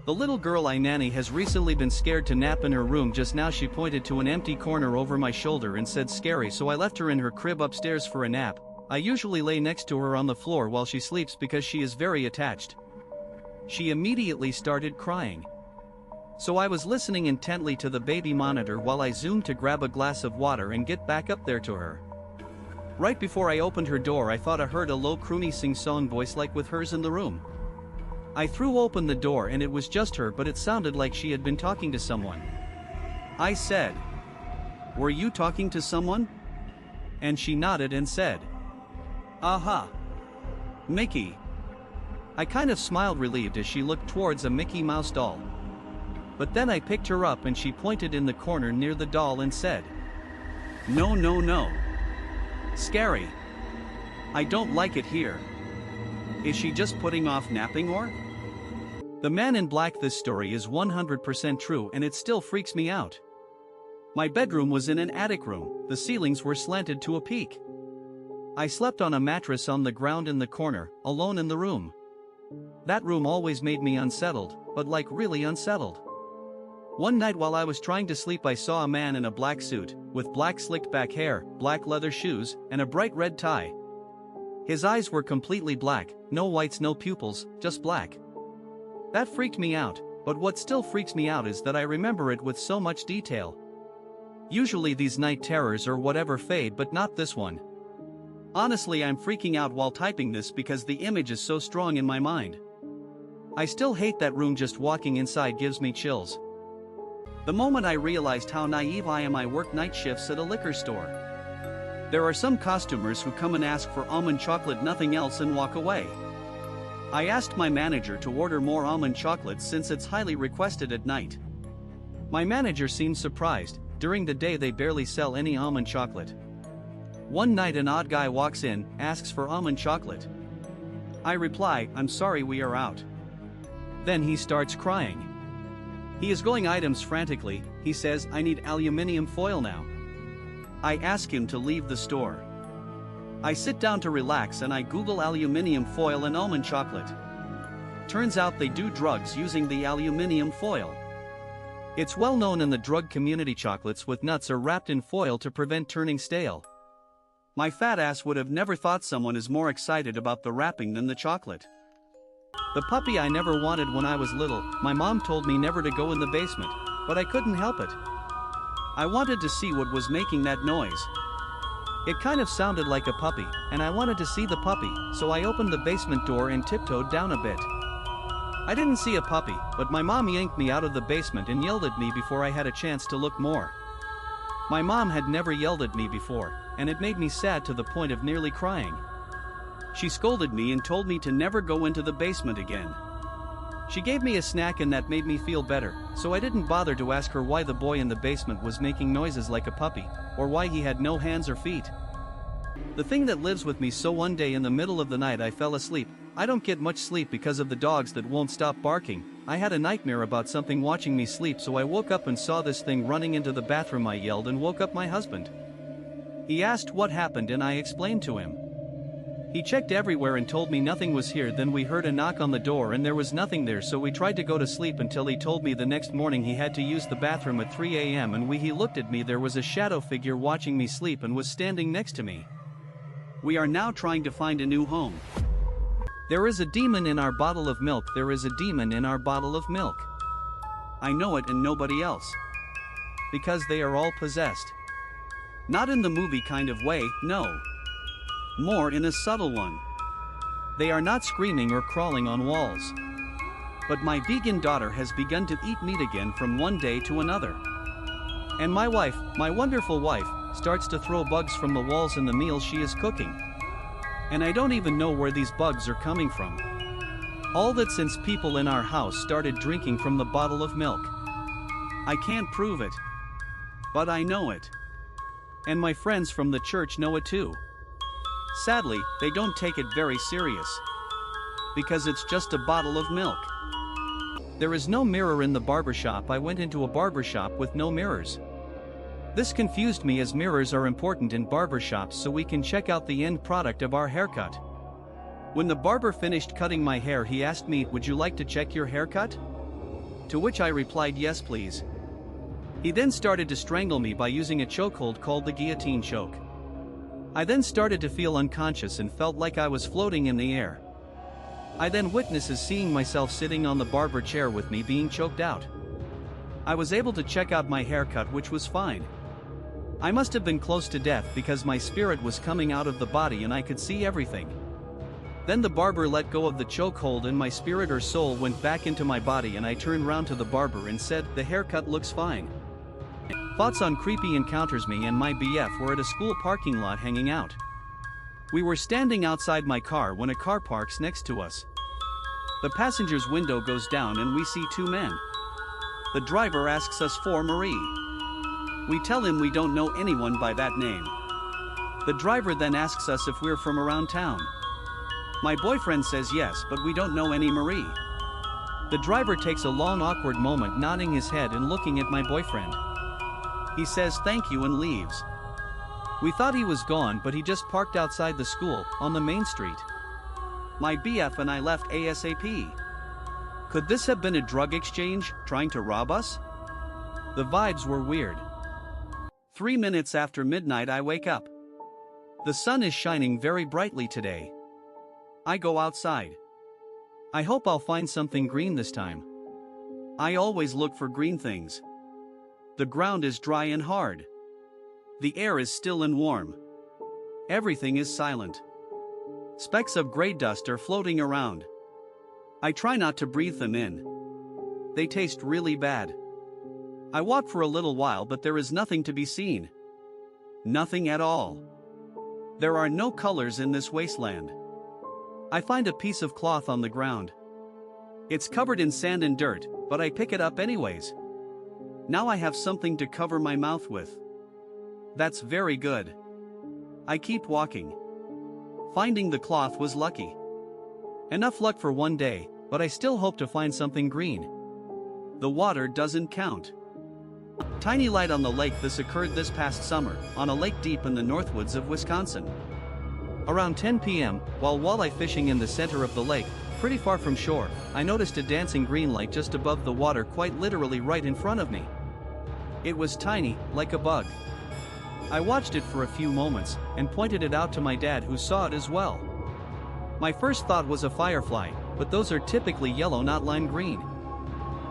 The little girl I nanny has recently been scared to nap in her room. Just now she pointed to an empty corner over my shoulder and said scary, so I left her in her crib upstairs for a nap. I usually lay next to her on the floor while she sleeps because she is very attached. She immediately started crying. So I was listening intently to the baby monitor while I zoomed to grab a glass of water and get back up there to her. Right before I opened her door, I thought I heard a low croony sing-song voice like with hers in the room. I threw open the door and it was just her, but it sounded like she had been talking to someone. I said, "Were you talking to someone?" And she nodded and said, "Aha. Mickey." I kind of smiled relieved as she looked towards a Mickey Mouse doll. But then I picked her up and she pointed in the corner near the doll and said, "No, no, no. Scary. I don't like it here." Is she just putting off napping or? The man in black, this story is 100% true and it still freaks me out. My bedroom was in an attic room, the ceilings were slanted to a peak. I slept on a mattress on the ground in the corner, alone in the room. That room always made me unsettled, but like really unsettled. One night while I was trying to sleep, I saw a man in a black suit, with black slicked back hair, black leather shoes, and a bright red tie. His eyes were completely black, no whites, no pupils, just black. That freaked me out, but what still freaks me out is that I remember it with so much detail. Usually these night terrors or whatever fade, but not this one. Honestly, I'm freaking out while typing this because the image is so strong in my mind. I still hate that room. Just walking inside gives me chills. The moment I realized how naive I am, I work night shifts at a liquor store. There are some customers who come and ask for almond chocolate, nothing else, and walk away. I asked my manager to order more almond chocolate since it's highly requested at night. My manager seemed surprised. During the day they barely sell any almond chocolate. One night an odd guy walks in, asks for almond chocolate. I reply, "I'm sorry, we are out." Then he starts crying. He is going items frantically. He says, "I need aluminium foil now." I ask him to leave the store. I sit down to relax and I Google aluminium foil and almond chocolate. Turns out they do drugs using the aluminium foil. It's well known in the drug community, chocolates with nuts are wrapped in foil to prevent turning stale. My fat ass would have never thought someone is more excited about the wrapping than the chocolate. The puppy I never wanted when I was little, my mom told me never to go in the basement, but I couldn't help it. I wanted to see what was making that noise. It kind of sounded like a puppy, and I wanted to see the puppy, so I opened the basement door and tiptoed down a bit. I didn't see a puppy, but my mom yanked me out of the basement and yelled at me before I had a chance to look more. My mom had never yelled at me before, and it made me sad to the point of nearly crying. She scolded me and told me to never go into the basement again. She gave me a snack and that made me feel better, so I didn't bother to ask her why the boy in the basement was making noises like a puppy, or why he had no hands or feet. The thing that lives with me, so one day in the middle of the night I fell asleep. I don't get much sleep because of the dogs that won't stop barking. I had a nightmare about something watching me sleep, so I woke up and saw this thing running into the bathroom. I yelled and woke up my husband. He asked what happened and I explained to him. He checked everywhere and told me nothing was here. Then we heard a knock on the door and there was nothing there, so we tried to go to sleep until he told me the next morning he had to use the bathroom at 3 a.m. and he looked at me. There was a shadow figure watching me sleep and was standing next to me. We are now trying to find a new home. There is a demon in our bottle of milk. There is a demon in our bottle of milk. I know it and nobody else. Because they are all possessed. Not in the movie kind of way, no. More in a subtle one. They are not screaming or crawling on walls. But my vegan daughter has begun to eat meat again from one day to another. And my wife, my wonderful wife, starts to throw bugs from the walls in the meals she is cooking. And I don't even know where these bugs are coming from. All that since people in our house started drinking from the bottle of milk. I can't prove it. But I know it. And my friends from the church know it too. Sadly, they don't take it very serious. Because it's just a bottle of milk. There is no mirror in the barbershop. I went into a barbershop with no mirrors. This confused me, as mirrors are important in barbershops so we can check out the end product of our haircut. When the barber finished cutting my hair, he asked me, "Would you like to check your haircut?" To which I replied, yes please. He then started to strangle me by using a chokehold called the guillotine choke. I then started to feel unconscious and felt like I was floating in the air. I then witnesses seeing myself sitting on the barber chair with me being choked out. I was able to check out my haircut, which was fine. I must have been close to death because my spirit was coming out of the body and I could see everything. Then the barber let go of the chokehold and my spirit or soul went back into my body, and I turned round to the barber and said, the haircut looks fine. Thoughts on creepy encounters. Me and my BF were at a school parking lot hanging out. We were standing outside my car when a car parks next to us. The passenger's window goes down and we see two men. The driver asks us for Marie. We tell him we don't know anyone by that name. The driver then asks us if we're from around town. My boyfriend says yes, but we don't know any Marie. The driver takes a long awkward moment, nodding his head and looking at my boyfriend. He says thank you and leaves. We thought he was gone, but he just parked outside the school, on the main street. My BF and I left ASAP. Could this have been a drug exchange, trying to rob us? The vibes were weird. 3 minutes after midnight I wake up. The sun is shining very brightly today. I go outside. I hope I'll find something green this time. I always look for green things. The ground is dry and hard. The air is still and warm. Everything is silent. Specks of gray dust are floating around. I try not to breathe them in. They taste really bad. I walk for a little while, but there is nothing to be seen. Nothing at all. There are no colors in this wasteland. I find a piece of cloth on the ground. It's covered in sand and dirt, but I pick it up anyways. Now I have something to cover my mouth with. That's very good. I keep walking. Finding the cloth was lucky. Enough luck for one day, but I still hope to find something green. The water doesn't count. Tiny light on the lake. This occurred this past summer, on a lake deep in the northwoods of Wisconsin. Around 10 p.m., while walleye fishing in the center of the lake, pretty far from shore, I noticed a dancing green light just above the water, quite literally right in front of me. It was tiny, like a bug. I watched it for a few moments, and pointed it out to my dad, who saw it as well. My first thought was a firefly, but those are typically yellow, not lime green.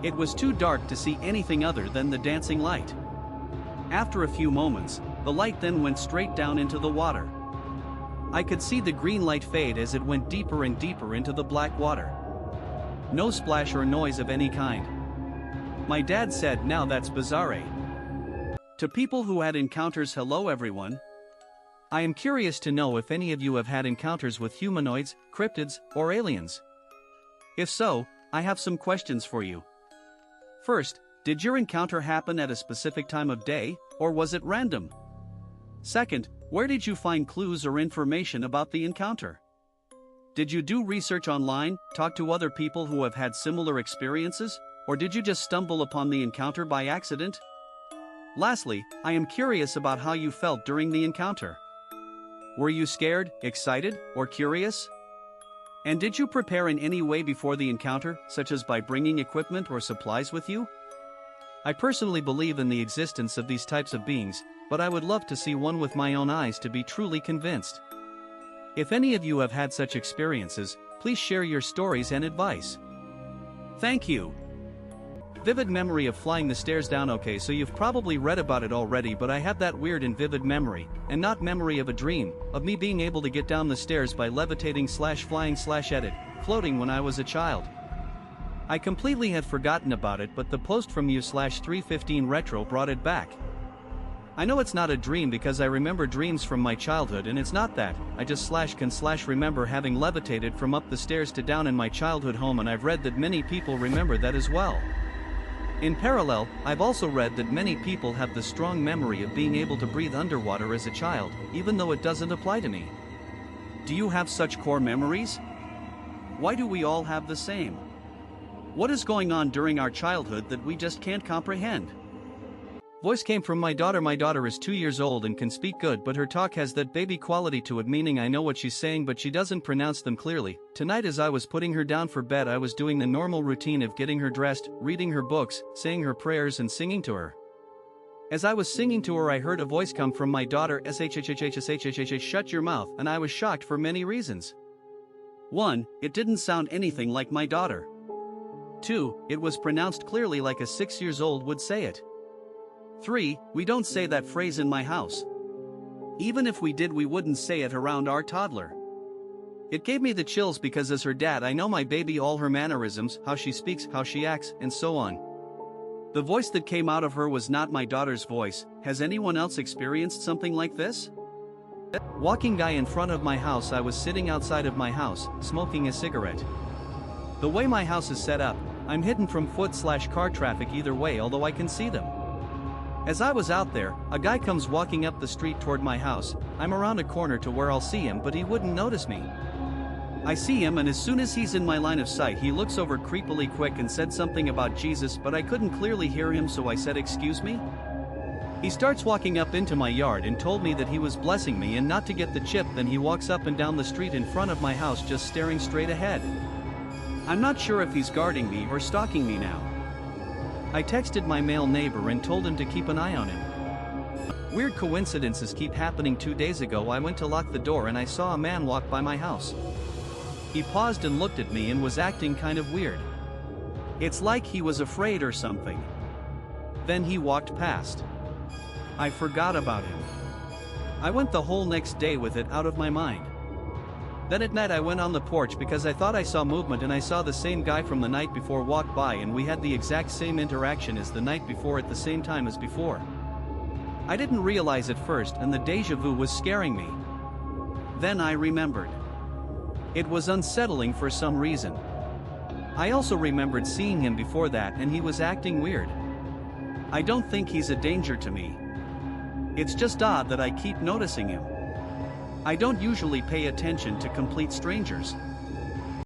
It was too dark to see anything other than the dancing light. After a few moments, the light then went straight down into the water. I could see the green light fade as it went deeper and deeper into the black water. No splash or noise of any kind. My dad said, "Now that's bizarre." To people who had encounters, hello everyone. I am curious to know if any of you have had encounters with humanoids, cryptids, or aliens. If so, I have some questions for you. First, did your encounter happen at a specific time of day, or was it random? Second, where did you find clues or information about the encounter? Did you do research online, talk to other people who have had similar experiences, or did you just stumble upon the encounter by accident? Lastly, I am curious about how you felt during the encounter. Were you scared, excited, or curious? And did you prepare in any way before the encounter, such as by bringing equipment or supplies with you? I personally believe in the existence of these types of beings, but I would love to see one with my own eyes to be truly convinced. If any of you have had such experiences, please share your stories and advice. Thank you. Vivid memory of flying the stairs down. Okay, so you've probably read about it already, but I have that weird and vivid memory, and not memory of a dream, of me being able to get down the stairs by levitating/flying/edit, floating when I was a child. I completely had forgotten about it, but the post from you/315 retro brought it back. I know it's not a dream because I remember dreams from my childhood, and it's not that. I just /can/remember having levitated from up the stairs to down in my childhood home, and I've read that many people remember that as well. In parallel, I've also read that many people have the strong memory of being able to breathe underwater as a child, even though it doesn't apply to me. Do you have such core memories? Why do we all have the same? What is going on during our childhood that we just can't comprehend? Voice came from my daughter. My daughter is 2 years old and can speak good, but her talk has that baby quality to it, meaning I know what she's saying but she doesn't pronounce them clearly. Tonight as I was putting her down for bed, I was doing the normal routine of getting her dressed, reading her books, saying her prayers and singing to her. As I was singing to her, I heard a voice come from my daughter, shut your mouth, and I was shocked for many reasons. 1. It didn't sound anything like my daughter. 2. It was pronounced clearly like a 6-year-old would say it. 3. We don't say that phrase in my house. Even if we did, we wouldn't say it around our toddler. It gave me the chills because as her dad I know my baby, all her mannerisms, how she speaks, how she acts, and so on. The voice that came out of her was not my daughter's voice. Has anyone else experienced something like this? Walking guy in front of my house. I was sitting outside of my house, smoking a cigarette. The way my house is set up, I'm hidden from foot/car traffic either way, although I can see them. As I was out there, a guy comes walking up the street toward my house. I'm around a corner to where I'll see him, but he wouldn't notice me. I see him, and as soon as he's in my line of sight, he looks over creepily quick and said something about Jesus, but I couldn't clearly hear him, so I said, "Excuse me?" He starts walking up into my yard and told me that he was blessing me and not to get the chip. Then he walks up and down the street in front of my house, just staring straight ahead. I'm not sure if he's guarding me or stalking me now. I texted my male neighbor and told him to keep an eye on him. Weird coincidences keep happening. 2 days ago I went to lock the door and I saw a man walk by my house. He paused and looked at me and was acting kind of weird. It's like he was afraid or something. Then he walked past. I forgot about him. I went the whole next day with it out of my mind. Then at night I went on the porch because I thought I saw movement, and I saw the same guy from the night before walk by, and we had the exact same interaction as the night before at the same time as before. I didn't realize at first, and the deja vu was scaring me. Then I remembered. It was unsettling for some reason. I also remembered seeing him before that, and he was acting weird. I don't think he's a danger to me. It's just odd that I keep noticing him. I don't usually pay attention to complete strangers.